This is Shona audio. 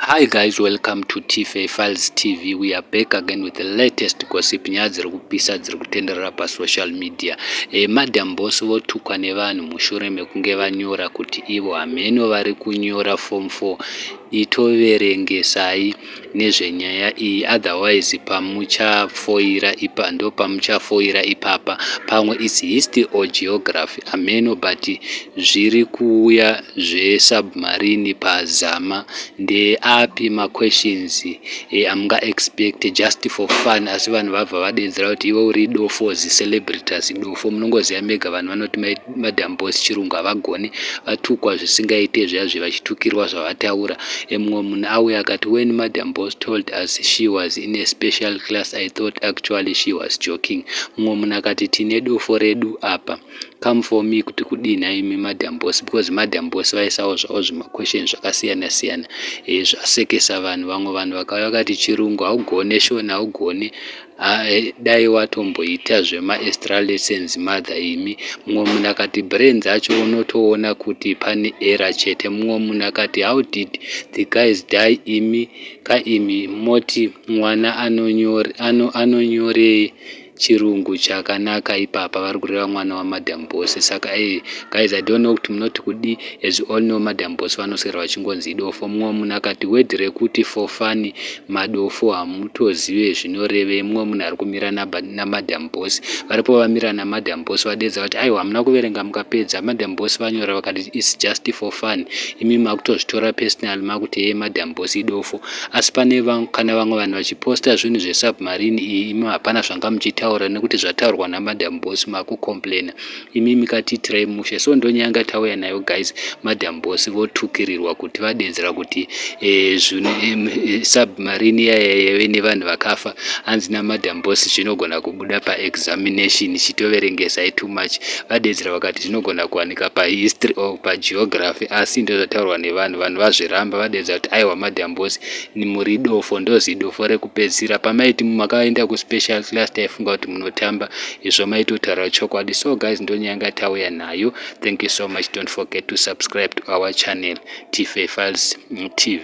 Hi guys, welcome to TFA Files TV. We are back again with the latest gossip nyaya dziri kupisa dziri kutenderera pasocial media. Madam boss votukwa nevanhu mushure mekunge vanyora kuti ivo hameno vari kunyora form 4 itoverengwsai nezvenyaya iyi, otherwise ndopamuchafoirira ipapa pamwe is history or geography hameno, but zviri kuuya zvesubmarine pazama ndeapi questions amunga expect just for fun, asi vanhu vabva vadedzera kuti ivo uri dofo celebrities dofo munongoziva mega vanhu vanoti madam boss chirungu havagoni vatukwa zvisingaite zviya vachitukirwa zvavataura. Mumwe munhu auya akati, when madam boss told us she was in a special class I thought actually she was joking. Mumwe munhu akati, tine dofo redu apa, come for me kuti kudina imi madam boss, because madam boss vaisawo zvavo zvimaquestions zvakasiyana siyana zvasekesa vanhu. Vamwe vanhu vakauya vakati chirungu haugone, shona haugone, dai watomboita zvemaextra lessons mother imi. Mumwe munhu akati brains acho unotoona kuti pane error chete. Mumwe munhu akati, how did the guys die? Imi kaimi moti mwana anonyorei chirungu chakanaka ipapa, vari kureva mwana wamadam boss. Saka guys, I don't know kuti munoti kudi, as you all know madam boss vanoswera vachingonzi idofo. Mumwe munhu akati word rekuti for fun madofo hamutozive zvinorevei. Mumwe munhu ari kumira namadam boss, varipo vamira namadam boss vadedza kuti aiwa hamuna kuverenga mukapedza. Madam boss vanyora vakati it's just for fun, imi makutozvitora personal makuti madam boss idofo. Asi pane kana vamwe vanhu vachiposta zvinhu zvesubmarine iyi, imi hapana zvanga muchitaura nekuti zvataurwa namadam boss makucomplaina, imi mikatiitirai mushe. So ndonyanga tauya nayo guys, madam boss votukirirwa kuti vadedzera kuti submarine yaive nevanhu vakafa, hanzi namadam boss zvinogona kubuda paexamination chitoverengwsai too much. Vadedzera vakati zvinogona kuwanika pahistory or pageography, asi ndozvataurwa nevanhu. Vanhu vazviramba vadedzera kuti aiwa madam boss ni muri dofo, ndozidofo rekupedzisira. Pamaiti makaenda kuspecial class taifunga kuti munotamba, izvo maitotaura chokwadi. So guys, ndonyanga tauya nayo. Thank you so much. Don't forget to subscribe to our channel TFA Files TV.